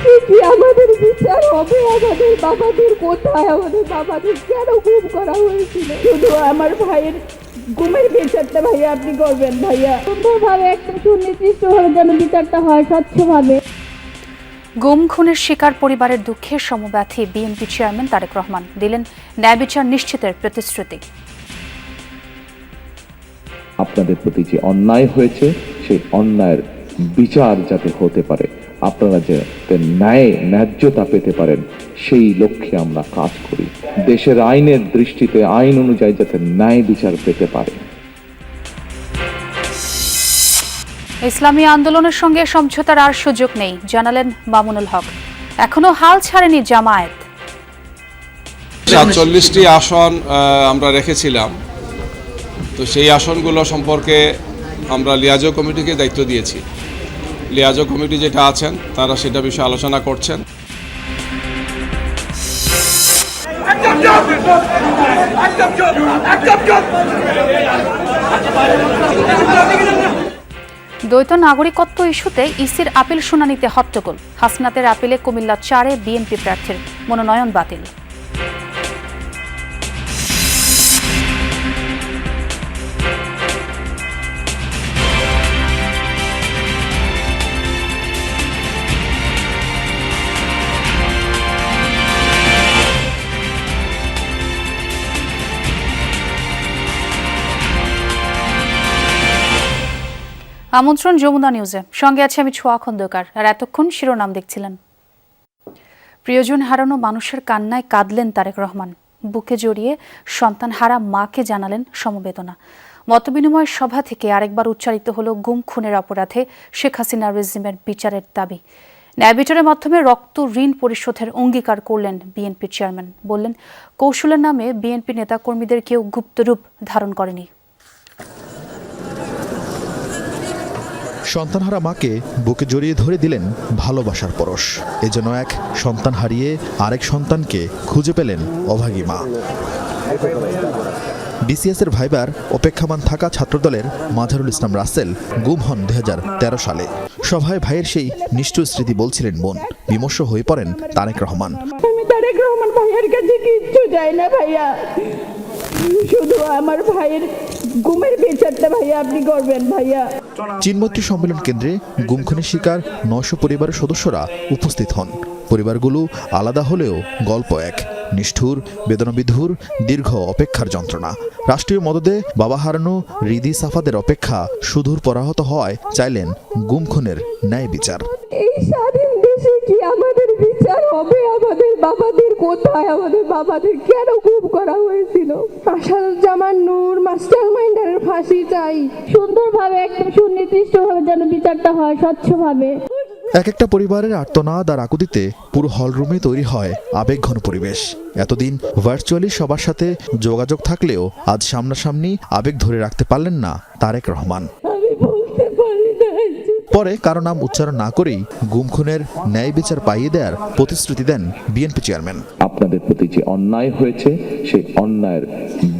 দেশে কি আমাদের বিচার হবে? আমাদের বাবাদের কোথায়? আমাদের বাবাদের কেন গুম করা হয়েছিল? শুধু আমার ভাইয়ের গুমের বিচারটা ভাইয়া আপনি করবেন ভাইয়া, সুন্দরভাবে একদম সুনির্দিষ্টভাবে যেন বিচারটা হয়, স্বচ্ছভাবে। গুম খুনের শিকার পরিবারের দুঃখের সমব্যথী বিএনপি চেয়ারম্যান তারেক রহমান দিলেন ন্যায় বিচার নিশ্চিতের প্রতিশ্রুতি। আপনাদের প্রতি যে অন্যায় হয়েছে সেই অন্যায়ের বিচার যাতে হতে পারে, আপনারা যাতে ন্যায্যতা পেতে পারেন, সেই লক্ষ্যে আমরা কাজ করি। দেশের আইনের দৃষ্টিতে আইন অনুযায়ী যাতে ন্যায় বিচার পেতে পারে। ইসলামী আন্দোলনের সঙ্গে সমঝোতার আর সুযোগ নেই জানালেন মামুনুল হক। এখনো হাল ছাড়েনি জামায়াত। ৪৭টি আসন আমরা রেখেছিলাম, তো সেই আসনগুলো সম্পর্কে আমরা লিয়াজো কমিটিকে দায়িত্ব দিয়েছি। লিয়াজো কমিটি যেটা আছেন তারা সেটা বিষয়ে আলোচনা করছেন। দ্বৈত নাগরিকত্ব ইস্যুতে ইসির আপিল শুনানিতে হট্টগোল। হাসনাতের আপিলে কুমিল্লা ৪-এ বিএনপি প্রার্থীর মনোনয়ন বাতিল। আমন্ত্রণ যমুনা নিউজে, সঙ্গে আছে আমি ছোঁয়া খন্দকার। আর এতক্ষণ শিরোনাম দেখছিলেন। প্রিয়জন হারানো মানুষের কান্নায় কাঁদলেন তারেক রহমান। বুকে জড়িয়ে সন্তান হারা মাকে জানালেন সমবেদনা। মতবিনিময় সভা থেকে আরেকবার উচ্চারিত হলো গুম খুনের অপরাধে শেখ হাসিনা রেজিমের বিচারের দাবি। ন্যায় বিচারের মাধ্যমে রক্ত ঋণ পরিশোধের অঙ্গীকার করলেন বিএনপি চেয়ারম্যান। বললেন, কৌশলের নামে বিএনপি নেতাকর্মীদের কেউ গুপ্তরূপ ধারণ করেনি। সন্তানহারা মাকে বুকে জড়িয়ে ধরে দিলেন ভালোবাসার পরশ। এজন্য এক সন্তান হারিয়ে আরেক সন্তানকে খুঁজে পেলেন অভাগী মা। বিসিএসের ভাইবার অপেক্ষামান থাকা ছাত্রদলের মাঝারুল ইসলাম রাসেল গুম হন 2013 সালে। সভায় ভাইয়ের সেই নিষ্ঠুর স্মৃতি বলছিলেন বোন। বিমর্ষ হয়ে পড়েন তারেক রহমান। আমি তারেক রহমান ভাইয়ের কাছে কিচ্ছু চাই না ভাইয়া, শুধু আমার ভাইয়ের গুমের বিচারটা ভাইয়া আপনি করবেন ভাইয়া। চিনমৈত্রী সম্মেলন কেন্দ্রে গুম খুনের শিকার 900 পরিবারের সদস্যরা উপস্থিত হন। পরিবারগুলো আলাদা হলেও গল্প এক, নিষ্ঠুর বেদনাবিধুর দীর্ঘ অপেক্ষার যন্ত্রণা। রাষ্ট্রীয় মদদে বাবা হারানো রিদি সাফাদের অপেক্ষা সুদূর পরাহত হওয়ায় চাইলেন গুম খুনের ন্যায় বিচার। এই স্বাধীন দেশে কি আমাদের বিচার হবে? আমাদের বাবাদের কোথায়? আমাদের বাবাদের কেন গুম করা হয়েছিল? আসাদুজ্জামান নূর মাস্টার মাইন্ডারের ফাঁসি চাই, সুন্দরভাবে একদম সুনির্দিষ্টভাবে যেন বিচারটা হয়, স্বচ্ছভাবে। এক একটা পরিবারের আর্তনাদ আর আকুতিতে পুরো হলরুমে তৈরি হয় আবেগঘন পরিবেশ। এতদিন ভার্চুয়ালি সবার সাথে যোগাযোগ থাকলেও আজ সামনাসামনি আবেগ ধরে রাখতে পারলেন না তারেক রহমান। পরে কারো নাম উচ্চারণ না করেই গুম খুনের ন্যায় বিচার পাইয়ে দেওয়ার প্রতিশ্রুতি দেন বিএনপি চেয়ারম্যান। আপনাদের প্রতি যে অন্যায় হয়েছে সেই অন্যায়ের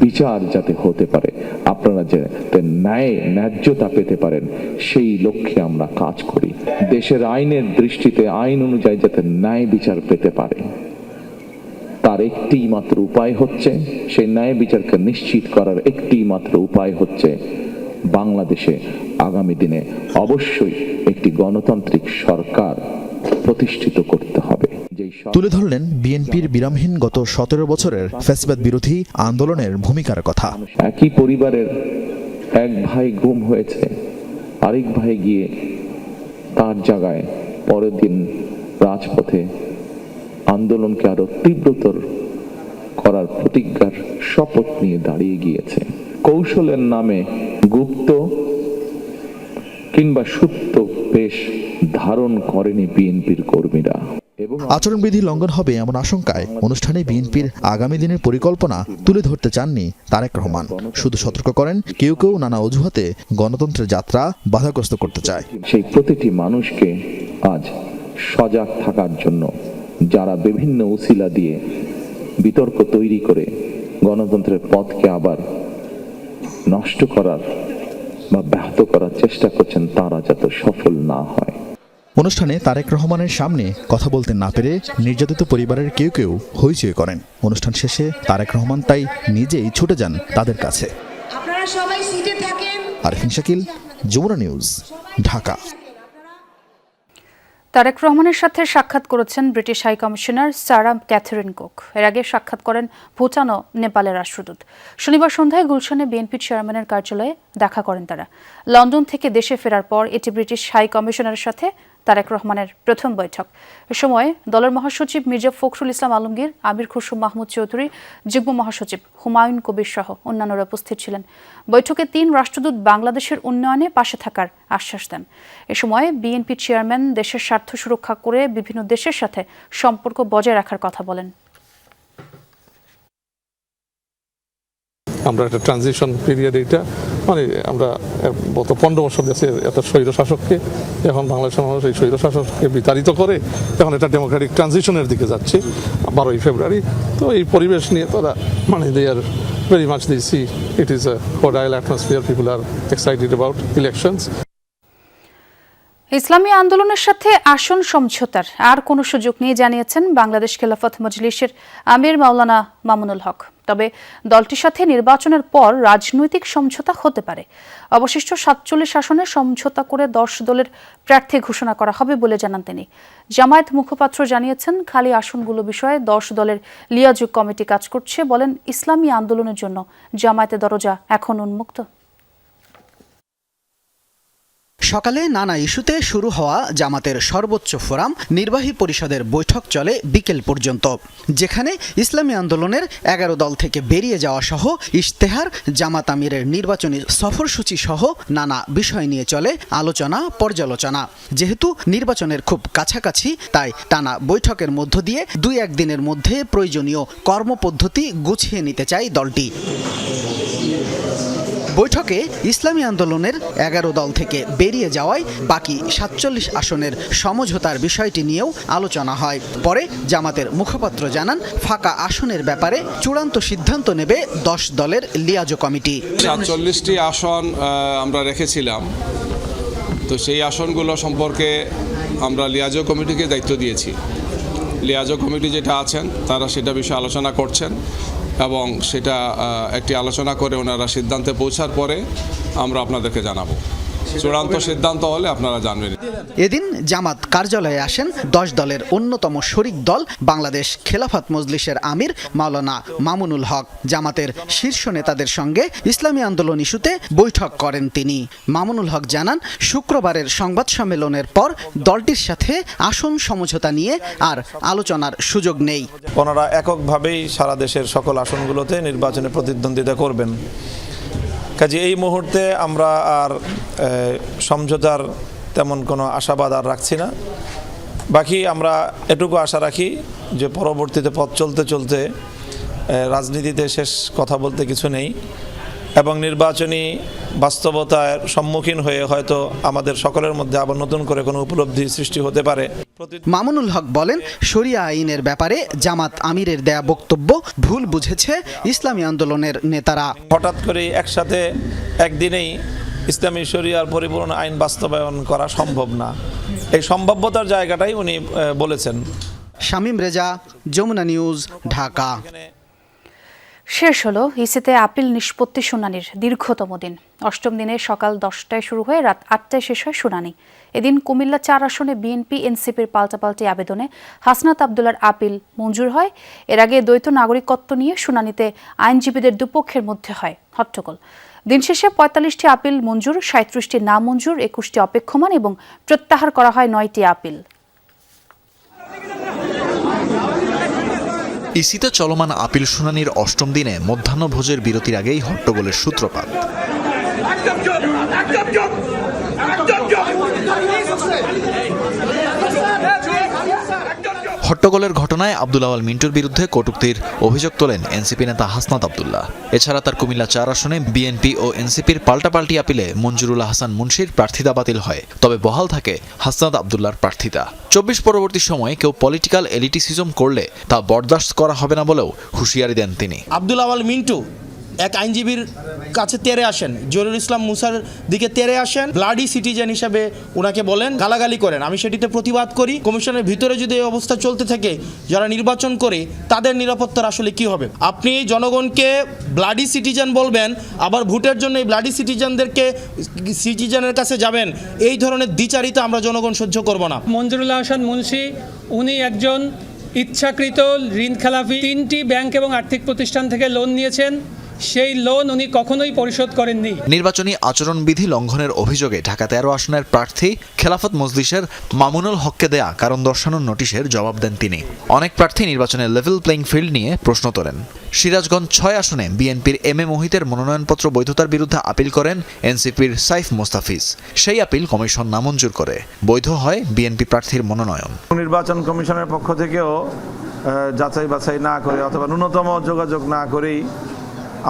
বিচার যাতে হতে পারে, আপনারা যাতে ন্যায্যতা পেতে পারেন, সেই লক্ষ্যে আমরা কাজ করি। দেশের আইনের দৃষ্টিতে আইন অনুযায়ী যাতে ন্যায় বিচার পেতে পারে, তার একটি মাত্র উপায় হচ্ছে, সেই ন্যায় বিচারকে নিশ্চিত করার একটি মাত্র উপায় হচ্ছে বাংলাদেশে আগামী দিনে অবশ্যই একটি গণতান্ত্রিক সরকার প্রতিষ্ঠিত করতে হবে। তুলে ধরলেন বিএনপির বিরামহীন গত 17 বছরের ফ্যাসিবাদ বিরোধী আন্দোলনের ভূমিকার কথা। একই পরিবারের এক ভাই গুম হয়েছে, আরেক ভাই গিয়ে তার জায়গায় পরের দিন রাজপথে আন্দোলনকে আরো তীব্রতর করার প্রতিজ্ঞার শপথ নিয়ে দাঁড়িয়ে গিয়েছে। কৌশলের নামে গুপ্ত কিংবা সুপ্ত বেশ ধারণ করেনি বিএনপির কর্মীরা। আচরণবিধি লঙ্ঘন হবে এমন আশঙ্কায় অনুষ্ঠানে বিএনপির আগামী দিনের পরিকল্পনা তুলে ধরতে চাননি তারেক রহমান। শুধু সতর্ক করেন, কেউ কেউ নানা অজুহাতে গণতন্ত্রের যাত্রা বাধাগ্রস্ত করতে চায়। সেই প্রতিটি মানুষকে আজ সজাগ থাকার জন্য যারা বিভিন্ন উসিলা দিয়ে বিতর্ক তৈরি করে গণতন্ত্রের পথকে আবার নষ্ট করার বা ব্যাহত করার চেষ্টা করছেন, তারা যাতে সফল না হয়। অনুষ্ঠানে তারেক রহমানের সামনে কথা বলতে না পেরে নির্যাতিত পরিবারের কেউ কেউ হইচই করেন। অনুষ্ঠান শেষে তারেক রহমান তাই নিজেই ছুটে যান তাদের কাছে। আপনারা সবাই সিটে থাকেন। আরফিন শাকিল, যমুনা নিউজ, ঢাকা। তারেক রহমানের সাথে সাক্ষাৎ করেছেন British high commissioner Sarah Catherine Cook. এর আগে সাক্ষাৎ করেন ভুটান ও নেপালের রাষ্ট্রদূত। শনিবার সন্ধ্যায় গুলশানে বিএনপি চেয়ারম্যানের কার্যালয়ে দেখা করেন তারা। লন্ডন থেকে দেশে ফেরার পর এটি ব্রিটিশ হাই কমিশনারের সাথে তারেক রহমানের প্রথম বৈঠক। এ সময় দলের মহাসচিব মির্জা ফখরুল ইসলাম আলমগীর, আমির খুরশিদ মাহমুদ চৌধুরী, যুগ্ম মহাসচিব হুমায়ুন কবির সহ অন্যান্যরা উপস্থিত ছিলেন। বৈঠকে 3 রাষ্ট্রদূত বাংলাদেশের উন্নয়নে পাশে থাকার আশ্বাস দেন। এ সময় বিএনপি চেয়ারম্যান দেশের স্বার্থ সুরক্ষা করে বিভিন্ন দেশের সাথে সম্পর্ক বজায় রাখার কথা বলেন। আমরা একটা ট্রানজিশন পিরিয়ড, এটা মানে আমরা গত 15 বছর দেশে একটা স্বৈর শাসককে, এখন বাংলাদেশের মানুষ এই স্বৈর শাসককে বিতাড়িত করে এখন এটা ডেমোক্রেটিক ট্রানজিশনের দিকে যাচ্ছে 12ই ফেব্রুয়ারি। তো এই পরিবেশ নিয়ে তারা মানে they are very much they see it is a hostile atmosphere, people are excited about elections. ইসলামী আন্দোলনের সাথে আসন সমঝোতার আর কোনো সুযোগ নেই জানিয়েছেন বাংলাদেশ খেলাফত মজলিসের আমির মাওলানা মামুনুল হক। তবে দলটির সাথে নির্বাচনের পর রাজনৈতিক সমঝোতা হতে পারে। অবশিষ্ট 47 আসনে সমঝোতা করে 10 দলের প্রার্থী ঘোষণা করা হবে বলে জানান তিনি। জামায়াত মুখপাত্র জানিয়েছেন, খালি আসনগুলো বিষয়ে 10 দলের লিয়াজুক কমিটি কাজ করছে। বলেন, ইসলামী আন্দোলনের জন্য জামায়াতের দরজা এখন উন্মুক্ত। সকালে নানা ইস্যুতে শুরু হওয়া জামাতের সর্বোচ্চ ফোরাম নির্বাহী পরিষদের বৈঠক চলে বিকেল পর্যন্ত, যেখানে ইসলামী আন্দোলনের 11 দল থেকে বেরিয়ে যাওয়া সহ ইশতেহার, জামাত আমিরের নির্বাচনী সফরসূচি সহ নানা বিষয় নিয়ে চলে আলোচনা পর্যালোচনা। যেহেতু নির্বাচনের খুব কাছাকাছি, তাই টানা বৈঠকের মধ্য দিয়ে 2-1 দিনের মধ্যে প্রয়োজনীয় কর্মপদ্ধতি গুছিয়ে নিতে চায় দলটি। বৈঠকে ইসলামী আন্দোলনের 11 দল থেকে বেরিয়ে যাওয়ায় বাকি 47 আসনের সমঝোতার বিষয়টি নিয়েও আলোচনা হয়। পরে জামাতের মুখপাত্র জানান, ফাঁকা আসনের ব্যাপারে চূড়ান্ত সিদ্ধান্ত নেবে 10 দলের লিয়াজো কমিটি। 47টি আসন আমরা রেখেছিলাম, তো সেই আসনগুলো সম্পর্কে আমরা লিয়াজো কমিটিকে দায়িত্ব দিয়েছি। লিয়াজো কমিটি যেটা আছেন তারা সেটা বিষয়ে আলোচনা করছেন এবং সেটা একটি আলোচনা করে ওনারা সিদ্ধান্তে পৌঁছার পরে আমরা আপনাদেরকে জানাবো। চূড়ান্ত সিদ্ধান্ত হলে আপনারা জানবেন। এদিন জামাত কার্যালয়ে আসেন 10 দলের অন্যতম শরিক দল বাংলাদেশ খেলাফত মজলিসের আমির মাওলানা মামুনুল হক। জামাতের শীর্ষ নেতাদের সঙ্গে ইসলামী আন্দোলন ইস্যুতে বৈঠক করেন তিনি। মামুনুল হক জানান, শুক্রবারের সংবাদ সম্মেলনের পর দলটির সাথে আসন সমঝোতা নিয়ে আর আলোচনার সুযোগ নেই। ওনারা এককভাবেই সারা দেশের সকল আসনগুলোতে নির্বাচনে প্রতিদ্বন্দ্বিতা করবেন। কাজে এই মুহূর্তে আমরা আর সমঝোতার তেমন কোনো আশাবাদ আর রাখছি না। বাকি আমরা এটুকু আশা রাখি যে পরবর্তীতে পথ চলতে চলতে রাজনীতিতে শেষ কথা বলতে কিছু নেই এবং নির্বাচনী বাস্তবতার সম্মুখীন হয়ে হয়তো আমাদের সকলের মধ্যে আবার নতুন করে কোনো উপলব্ধি সৃষ্টি হতে পারে। মামুনুল হক বলেন, শরিয়া আইনের ব্যাপারে জামাত আমিরের দেয়া বক্তব্য ভুল বুঝেছে ইসলামী আন্দোলনের নেতারা। হঠাৎ করে একসাথে একদিনেই ইসলামী শরিয়ার পরিপূর্ণ আইন বাস্তবায়ন করা সম্ভব না, এই সম্ভাব্যতার জায়গাটাই উনি বলেছেন। শামীম রেজা, যমুনা নিউজ, ঢাকা। শেষ হলো ইসিতে আপিল নিষ্পত্তি শুনানির দীর্ঘতম দিন। 8ম দিনে সকাল 10টায় শুরু হয়ে রাত 8টায় শেষ হয় শুনানি। এদিন কুমিল্লা 4 আসনে বিএনপি এনসিপির পাল্টাপাল্টি আবেদনে হাসনাত আবদুল্লার আপিল মঞ্জুর হয়। এর আগে দ্বৈত নাগরিকত্ব নিয়ে শুনানিতে আইনজীবীদের দুপক্ষের মধ্যে হয় হট্টগোল। দিন শেষে 45টি আপিল মঞ্জুর, 37টি না মঞ্জুর, 21টি অপেক্ষমান এবং প্রত্যাহার করা হয় 9টি আপিল। ইসিতে চলমান আপিল শুনানির 8ম দিনে মধ্যাহ্নভোজের বিরতির আগেই হট্টগোলের সূত্রপাত। হট্টগোলের ঘটনায় আব্দুল আওয়াল মিন্টুর বিরুদ্ধে কটূক্তির অভিযোগ তোলেন এনসিপি নেতা হাসনাত আবদুল্লাহ। এছাড়া তার কুমিল্লা 4 আসনে বিএনপি ও এনসিপির পাল্টাপাল্টি আপিলে মঞ্জুরুল হাসান মুন্সির প্রার্থিতা বাতিল হয়, তবে বহাল থাকে হাসনাত আবদুল্লাহর প্রার্থিতা। 24 পরবর্তী সময়ে কেউ পলিটিক্যাল এলিটিসিজম করলে তা বরদাস্ত করা হবে না বলেও হুঁশিয়ারি দেন তিনি। আব্দুল আওয়াল মিন্টু এক আইনজীবীর কাছে তেরে আসেন, জহিরুল ইসলাম মুসার দিকে তেরে আসেন, ব্লাডি সিটিজেন হিসেবে ওনাকে বলেন, গালাগালি করেন। আমি সেটিতে প্রতিবাদ করি। কমিশনের ভিতরে যদি এই অবস্থা চলতে থাকে, যারা নির্বাচন করে তাদের নিরাপত্তার আসলে কি হবে? আপনি জনগণকে ব্লাডি সিটিজেন বলবেন, আবার ভোটের জন্য এই ব্লাডি সিটিজেনের কাছে যাবেন, এই ধরনের দ্বিচারিতা আমরা জনগণ সহ্য করব না। মঞ্জুরুল আহসান মুন্সি উনি একজন ইচ্ছাকৃত ঋণ খেলাপি। 3টি ব্যাংক এবং আর্থিক প্রতিষ্ঠান থেকে লোন নিয়েছেন, সেই লোন উনি কখনোই পরিশোধ করেননি। নির্বাচনী আচরণবিধি লঙ্ঘনের অভিযোগে ঢাকা 13 আসনের প্রার্থী খেলাফত মজলিসের মামুনুল হককে দেয়া কারণ দর্শানোর নোটিশের জবাব দেন তিনি। অনেক প্রার্থী নির্বাচনের লেভেল প্লেইং ফিল্ড নিয়ে প্রশ্ন তোলেন। সিরাজগঞ্জ 6 আসনে বিএনপির এম.এ. মোহিতের মনোনয়নপত্র বৈধতার বিরুদ্ধে আপিল করেন এনসিপির সাইফ মোস্তাফিজ। সেই আপিল কমিশন নামঞ্জুর করে। বৈধ হয় বিএনপি প্রার্থীর মনোনয়ন। নির্বাচন কমিশনের পক্ষ থেকেও যাচাই বাছাই না করে অথবা ন্যূনতম যোগাযোগ না করেই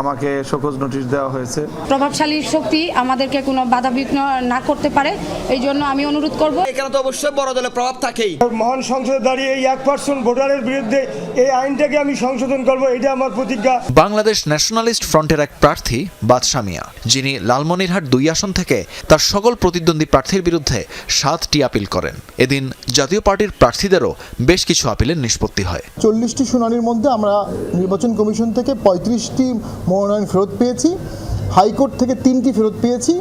আমাকে শোকজ নোটিশ দেওয়া হয়েছে। প্রভাবশালী শক্তি আমাদেরকে কোনো বাধা বিঘ্ন না করতে পারে, এই জন্য আমি অনুরোধ করব। এখানে তো অবশ্যই বড় দলের প্রভাব থাকেই। মহান সংসদে দাঁড়িয়ে এই 1% ভোটারের বিরুদ্ধে এই আইনটাকে আমি সংশোধন করব, এটা আমার প্রতিজ্ঞা। বাংলাদেশ ন্যাশনালিস্ট ফ্রন্টের এক প্রার্থী বাদশা মিয়া, যিনি লালমনিরহাট 2 আসন থেকে তার সকল প্রতিদ্বন্দ্বী প্রার্থীর বিরুদ্ধে 7টি আপিল করেন। এদিন জাতীয় পার্টির প্রার্থীদেরও বেশ কিছু আপিলের নিষ্পত্তি হয়। 40টি শুনানির মধ্যে আমরা নির্বাচন কমিশন থেকে 35টি মনোনয়ন ফেরত পেয়েছি, হাইকোর্ট থেকে 3টি ফেরত পেয়েছি,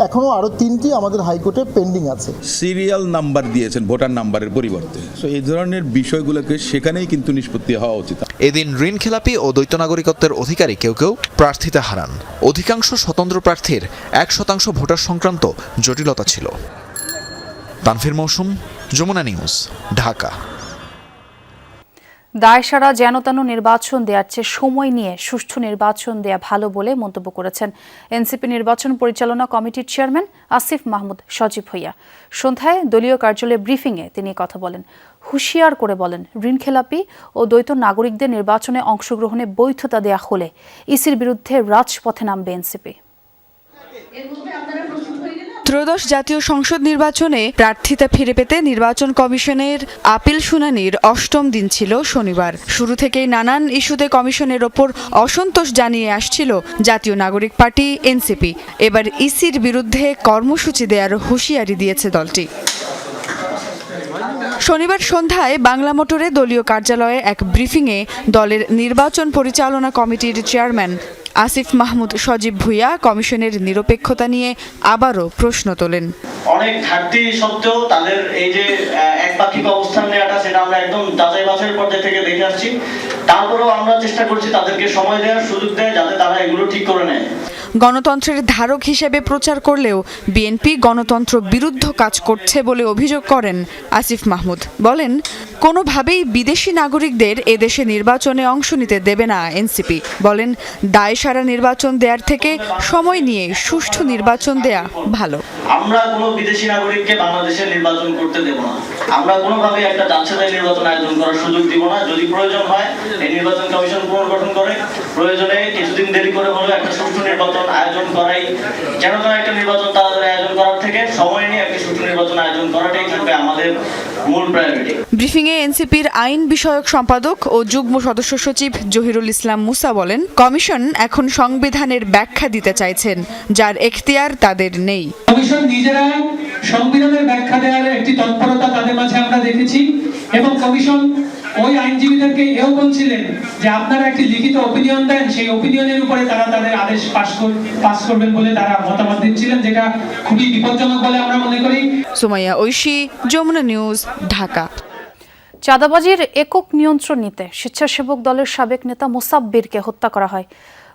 এখনও আরও 3টি আমাদের হাইকোর্টে পেন্ডিং আছে। সিরিয়াল নাম্বার দিয়েছেন ভোটার নাম্বারের পরিবর্তে, সো এই ধরনের বিষয়গুলোকে সেখানেই কিন্তু নিষ্পত্তি হওয়া উচিত। এদিন ঋণ খেলাপি ও দ্বৈত নাগরিকত্বের অধিকারী কেউ কেউ প্রার্থিতা হারান। অধিকাংশ স্বতন্ত্র প্রার্থীর 1% ভোটার সংক্রান্ত জটিলতা ছিল। তানভীর মৌসুম, যমুনা নিউজ, ঢাকা। দায়সারা যেনতেন নির্বাচন দেওয়ার চেয়ে সময় নিয়ে সুষ্ঠু নির্বাচন দেয়া ভালো বলে মন্তব্য করেছেন এনসিপি নির্বাচন পরিচালনা কমিটির চেয়ারম্যান আসিফ মাহমুদ সজীব ভুঁইয়া। সন্ধ্যায় দলীয় কার্যালয়ে ব্রিফিংয়ে তিনি কথা বলেন। হুঁশিয়ার করে বলেন, ঋণখেলাপি ও দ্বৈত নাগরিকদের নির্বাচনে অংশগ্রহণে বৈধতা দেয়া হলে ইসির বিরুদ্ধে রাজপথে নামবে এনসিপি। ত্রয়োদশ জাতীয় সংসদ নির্বাচনে প্রার্থিতা ফিরে পেতে নির্বাচন কমিশনের আপিল শুনানির 8ম দিন ছিল শনিবার। শুরু থেকেই নানান ইস্যুতে কমিশনের ওপর অসন্তোষ জানিয়ে আসছিল জাতীয় নাগরিক পার্টি এনসিপি। এবার ইসির বিরুদ্ধে কর্মসূচি দেওয়ার হুঁশিয়ারি দিয়েছে দলটি। শনিবার সন্ধ্যায় বাংলা মোটরে দলীয় কার্যালয়ে এক ব্রিফিংয়ে দলের নির্বাচন পরিচালনা কমিটির চেয়ারম্যান আসিফ মাহমুদ সজীব ভুঁইয়া কমিশনের নিরপেক্ষতা নিয়ে আবারও প্রশ্ন তোলেন। অনেক ঘাটতি সত্ত্বেও তাদের এই যে একপাক্ষিক অবস্থান নেওয়াটা, সেটা আমরা একদম যাচাই বাছাইয়ের পর্যায়ে থেকে দেখে আসছি। তারপরেও আমরা চেষ্টা করছি তাদেরকে সময় দেওয়ার সুযোগ দেয়, যাতে তারা এগুলো ঠিক করে নেয়। গণতন্ত্রের ধারক হিসেবে প্রচার করলেও বিএনপি গণতন্ত্র বিরুদ্ধ কাজ করছে বলে অভিযোগ করেন আসিফ মাহমুদ। বলেন, কোনোভাবেই বিদেশি নাগরিকদের এদেশে নির্বাচনে অংশ নিতে দেবে না এনসিপি। বলেন, দায়সারা নির্বাচন দেওয়ার থেকে সময় নিয়ে সুষ্ঠু নির্বাচন দেয়া ভালো। আমরা কোনো বিদেশি নাগরিককে বাংলাদেশে নির্বাচন করতে দেব না। আমরা কোনোভাবে একটা যাচ্ছেতাই নির্বাচন আয়োজন করার সুযোগ দিব না। যদি প্রয়োজন হয় এই নির্বাচন কমিশন পুনর্গঠন করে প্রয়োজনে কিছুদিন দেরি করে হলেও একটা সুষ্ঠু নির্বাচন আয়োজন করাই, যেন একটা নির্বাচন তাড়াতাড়ি আয়োজন করার থেকে সময় নিয়ে একটা সুষ্ঠু নির্বাচন আয়োজন করাটাই থাকবে আমাদের মূল প্রায়োরিটি। ব্রিফিংয়ে এনসিপির আইন বিষয়ক সম্পাদক ও যুগ্ম সদস্য সচিব জহিরুল ইসলাম মুসা বলেন, কমিশন এখন সংবিধানের ব্যাখ্যা দিতে চাইছেন, যার এখতিয়ার তাদের নেই। কমিশন নিজেরাই সংবিধানের ব্যাখ্যা দেওয়ার একটি তৎপরতা তাদের মাঝে আমরা দেখেছি, এবং কমিশন ওই আইনজীবীদেরকে এও বলছিলেন যে আপনারা একটি লিখিত অপিনিয়ন দেন, সেই অপিনিয়নের উপরে তারা তাদের আদেশ পাস করবেন বলে তারা মতামত দিচ্ছিলেন, যেটা খুবই বিপজ্জনক বলে আমরা মনে করি। সুমাইয়া ঐশী, যমুনা নিউজ, ঢাকা। চাঁদাবাজির একক নিয়ন্ত্রণ নিতে স্বেচ্ছাসেবক দলের সাবেক নেতা মোসাব্বিরকে হত্যা করা হয়।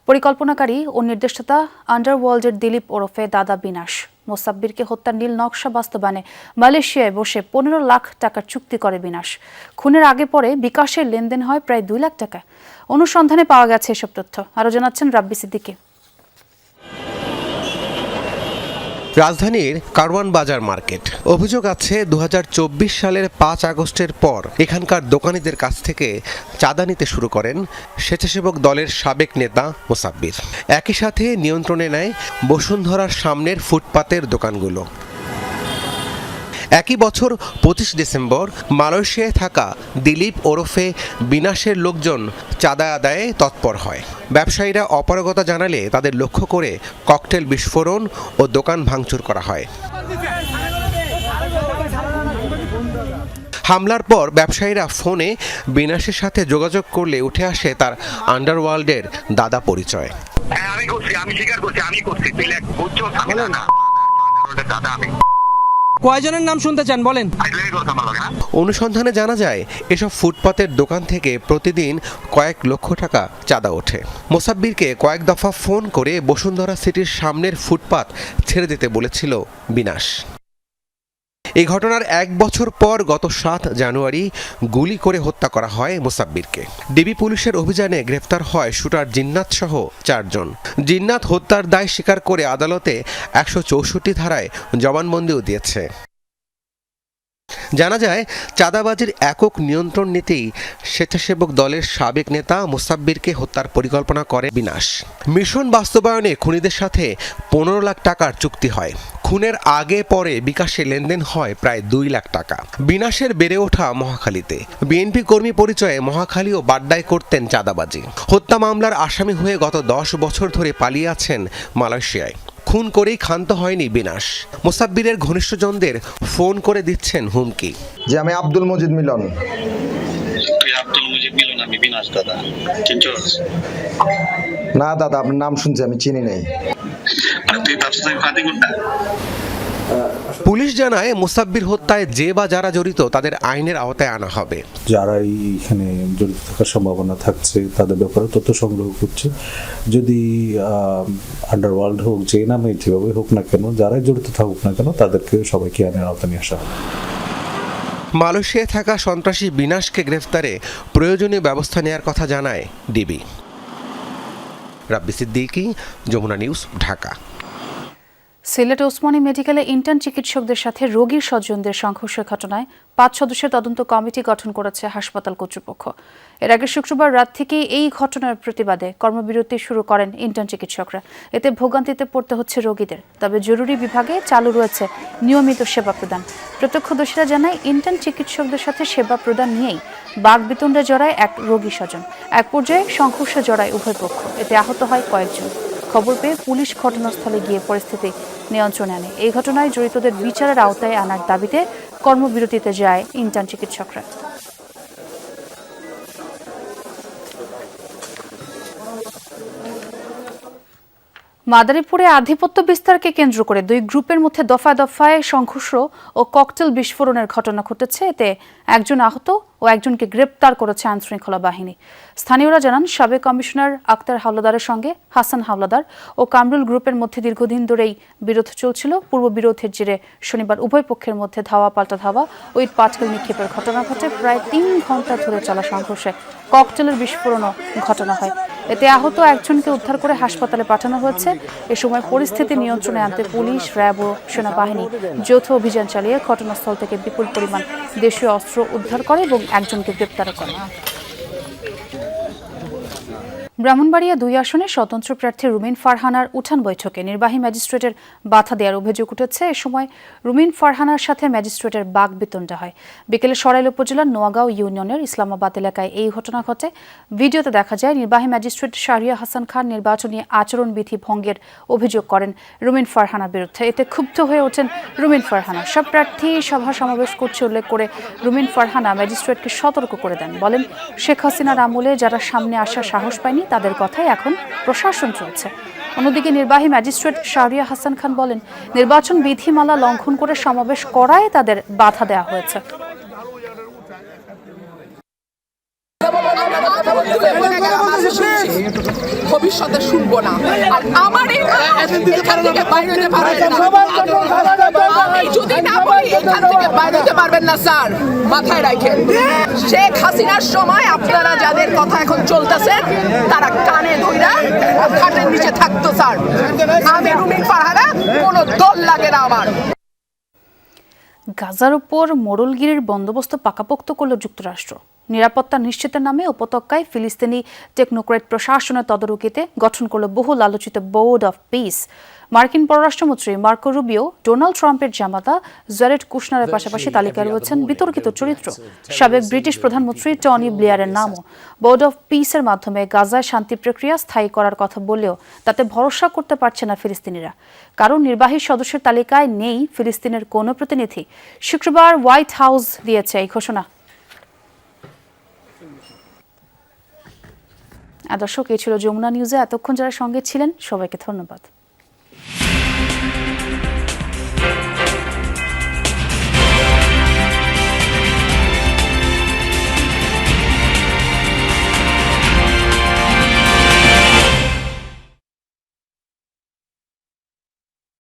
পরিকল্পনাকারী ও নির্দেশতা আন্ডারওয়ার্ল্ডের দিলীপ ওরফে দাদা বিনাশ। মোসাব্বিরকে হত্যার নীল নকশা বাস্তবায়নে মালয়েশিয়ায় বসে 15 লাখ টাকার চুক্তি করে বিনাশ। খুনের আগে পরে বিকাশের লেনদেন হয় প্রায় 2 লাখ টাকা। অনুসন্ধানে পাওয়া গেছে এসব তথ্য। আরও জানাচ্ছেন রাব্বি সিদ্দিকী। রাজধানীর কারওয়ান বাজার মার্কেট। অভিযোগ আছে 2024 সালের 5 আগস্টের পর এখানকার দোকানীদের কাছ থেকে চাঁদা নিতে শুরু করেন স্বেচ্ছাসেবক দলের সাবেক নেতা মোসাব্বির। একই সাথে নিয়ন্ত্রণে নেয় বসুন্ধরার সামনের ফুটপাতের দোকানগুলো। একই বছর 25 ডিসেম্বর মালয়েশিয়ায় থাকা দিলীপ ওরফে বিনাশের লোকজন চাঁদা আদায়ে তৎপর হয়। ব্যবসায়ীরা অপারগতা জানালে তাদের লক্ষ্য করে ককটেল বিস্ফোরণ ও দোকান ভাঙচুর করা হয়। হামলার পর ব্যবসায়ীরা ফোনে বিনাশের সাথে যোগাযোগ করলে উঠে আসে তার আন্ডারওয়ার্ল্ডের দাদা পরিচয়। কয়জনের নাম শুনতে চান বলেন? অনুসন্ধানে জানা যায় এসব ফুটপাতের দোকান থেকে প্রতিদিন কয়েক লক্ষ টাকা চাঁদা ওঠে। মোসাব্বিরকে কয়েক দফা ফোন করে বসুন্ধরা সিটির সামনের ফুটপাত ছেড়ে দিতে বলেছিল বিনাশ। এই ঘটনার 1 বছর পর গত 7 জানুয়ারি গুলি করে হত্যা করা হয় মোসাব্বিরকে। ডিবি পুলিশের অভিযানে গ্রেফতার হয় শুটার জিন্নাত সহ 4 জন। জিন্নাত হত্যার দায় স্বীকার করে আদালতে 164 ধারায় জবানবন্দিও দিয়েছে। জানা যায় চাঁদাবাজির একক নিয়ন্ত্রণ নিতেই স্বেচ্ছাসেবক দলের সাবেক নেতা মোসাব্বিরকে হত্যার পরিকল্পনা করে বিনাশ। মিশন বাস্তবায়নে খুনিদের সাথে 15 লাখ টাকার চুক্তি হয়। খুনের আগে পরে বিকাশে লেনদেন হয় প্রায় 2 লাখ টাকা। বিনাশের বেড়ে ওঠা মহাখালীতে বিএনপি কর্মী পরিচয়ে মহাখালী ও বাড্ডায় করতেন চাঁদাবাজি। হত্যা মামলার আসামি হয়ে গত 10 বছর ধরে পালিয়ে আছেন মালয়েশিয়ায়। খুন করেই ক্ষান্ত হয়নি বিনাশ। মোসাব্বিরের ঘনিষ্ঠজনদের ফোন করে দিচ্ছেন হুমকি। যে আমি আব্দুল মজিদ মিলন। আমি বিনাশ দাদা, চিনছস? না দাদা, আপনার নাম শুনছি, আমি চিনি নাই। তুই ভাবছিস আমি ফাঁদি করতে? পুলিশ জানায় মোসাব্বির হত্যায় যে বা যারা জড়িত তাদের আইনের আওতায় আনা হবে। যারাই এখানে জড়িত থাকার সম্ভাবনা থাকছে তাদের ব্যাপারে তথ্য সংগ্রহ করছে। যদি আন্ডারওয়ার্ল্ড হোক, যে নামে যেভাবে হোক না কেন, যারাই জড়িত থাকুক না কেন, তাদেরকে সবাইকে আইনের আওতায় নিয়ে আসা হবে। মালয়েশিয়ায় থাকা সন্ত্রাসী বিনাশকে গ্রেফতারে প্রয়োজনীয় ব্যবস্থা নেওয়ার কথা জানায় ডিবি। রাব্বি সিদ্দিকী, যমুনা নিউজ, ঢাকা। সিলেট ওসমানী মেডিকেলে ইন্টার্ন চিকিৎসকদের সাথে রোগীর স্বজনদের সংঘর্ষের ঘটনায় 5 সদস্যের তদন্ত কমিটি গঠন করেছে হাসপাতাল কর্তৃপক্ষ। এর আগে শুক্রবার রাত থেকেই এই ঘটনার প্রতিবাদে কর্মবিরতি শুরু করেন ইন্টার্ন চিকিৎসকরা। এতে ভোগান্তিতে পড়তে হচ্ছে রোগীদের। তবে জরুরি বিভাগে চালু রয়েছে নিয়মিত সেবা প্রদান। প্রত্যক্ষদর্শীরা জানায় ইন্টার্ন চিকিৎসকদের সাথে সেবা প্রদান নিয়েই বাকবিতণ্ডা জড়ায় এক রোগী স্বজন। এক পর্যায়ে সংঘর্ষে জড়ায় উভয় পক্ষ। এতে আহত হয় কয়েকজন। খবর পেয়ে পুলিশ ঘটনাস্থলে গিয়ে পরিস্থিতি নিয়ন্ত্রণে আনে। এই ঘটনায় জড়িতদের বিচারের আওতায় আনার দাবিতে কর্মবিরতিতে যায় ইন্টার্ন চিকিৎসকরা। মাদারীপুরে আধিপত্য বিস্তারকে কেন্দ্র করে 2 গ্রুপের মধ্যে দফায় দফায় সংঘর্ষ ও ককটেল বিস্ফোরণের ঘটনা ঘটেছে। এতে একজন আহত ও একজনকে গ্রেপ্তার করেছে আইনশৃঙ্খলা বাহিনী। স্থানীয়রা জানান, সাবেক কমিশনার আক্তার হাওলাদারের সঙ্গে হাসান হাওলাদার ও কামরুল গ্রুপের মধ্যে দীর্ঘদিন ধরেই বিরোধ চলছিল। পূর্ব বিরোধের জেরে শনিবার উভয় পক্ষের মধ্যে ধাওয়া পাল্টা ধাওয়া ও ইট পাটকেল নিক্ষেপের ঘটনা ঘটে। প্রায় 3 ঘন্টা ধরে চলা সংঘর্ষে ককটেলের বিস্ফোরণও ঘটনা হয়। এতে আহত একজনকে উদ্ধার করে হাসপাতালে পাঠানো হয়েছে। এ সময় পরিস্থিতি নিয়ন্ত্রণে আনতে পুলিশ, র্যাব ও সেনাবাহিনী যৌথ অভিযান চালিয়ে ঘটনাস্থল থেকে বিপুল পরিমাণ দেশীয় অস্ত্র উদ্ধার করে এবং একজনকে গ্রেপ্তার করে। ব্রাহ্মণবাড়িয়া 2 আসনে স্বতন্ত্র প্রার্থী রুমিন ফারহানার উঠান বৈঠকে নির্বাহী ম্যাজিস্ট্রেটের বাধা দেওয়ার অভিযোগ উঠেছে। এ সময় রুমিন ফারহানার সাথে ম্যাজিস্ট্রেটের বাকবিতণ্ডা হয়। বিকেলে সরাইল উপজেলার নোয়াগাঁও ইউনিয়নের ইসলামাবাদ এলাকায় এই ঘটনা ঘটে। ভিডিওতে দেখা যায় নির্বাহী ম্যাজিস্ট্রেট শাহরিয়া হাসান খান নির্বাচনী আচরণবিধি ভঙ্গের অভিযোগ করেন রুমিন ফারহানার বিরুদ্ধে। এতে ক্ষুব্ধ হয়ে ওঠেন রুমিন ফারহানা। সব প্রার্থী সভা সমাবেশ করছে উল্লেখ করে রুমিন ফারহানা ম্যাজিস্ট্রেটকে সতর্ক করে দেন। বলেন, শেখ হাসিনার আমলে যারা সামনে আসার সাহস পায়নি তাদের কথাই এখন প্রশাসন চলছে। অন্যদিকে নির্বাহী ম্যাজিস্ট্রেট শাহরিয়া হাসান খান বলেন, নির্বাচন বিধিমালা লঙ্ঘন করে সমাবেশ করায় তাদের বাধা দেওয়া হয়েছে। ভবিষ্যতে শুনবো না। আর আমার এখান থেকে বাইরে হতে পারবেন না। আমি যদি না বলি এখান থেকে বাইরে হতে পারবেন না স্যার, মাথায় রাখেন। শেখ হাসিনার সময় আপনারা যাদের কথা এখন চলতেছে তারা কানে ধইরা খাটের নিচে থাকতো স্যার। আমি রুমিন ফারহানা, কোনো দল লাগে না আমার। গাজার উপর মোড়লগিরির বন্দোবস্ত পাকাপোক্ত করল যুক্তরাষ্ট্র। নিরাপত্তা নিশ্চিতের নামে উপত্যকায় ফিলিস্তিনি টেকনোক্রেট প্রশাসনের তদারকিতে গঠন করল বহুল আলোচিত বোর্ড অফ পিস। মার্কিন পররাষ্ট্রমন্ত্রী মার্কো রুবিও, ডোনাল্ড ট্রাম্পের জামাতা জেরেড কুশনারের পাশাপাশি তালিকায় রয়েছেন বিতর্কিত চরিত্র। সাবেক ব্রিটিশ প্রধানমন্ত্রী টনি ব্লেয়ারের নামও বোর্ড অফ পিসের মাধ্যমে গাজায় শান্তি প্রক্রিয়া স্থায়ী করার কথা বললেও তাতে ভরসা করতে পারছে না ফিলিস্তিনিরা, কারণ নির্বাহী সদস্যের তালিকায় নেই ফিলিস্তিনের কোনো প্রতিনিধি। শুক্রবার হোয়াইট হাউস দিয়েছে এই ঘোষণা। দর্শক, এই ছিল যমুনা নিউজে। এতক্ষণ যারা সঙ্গে ছিলেন সবাইকে ধন্যবাদ।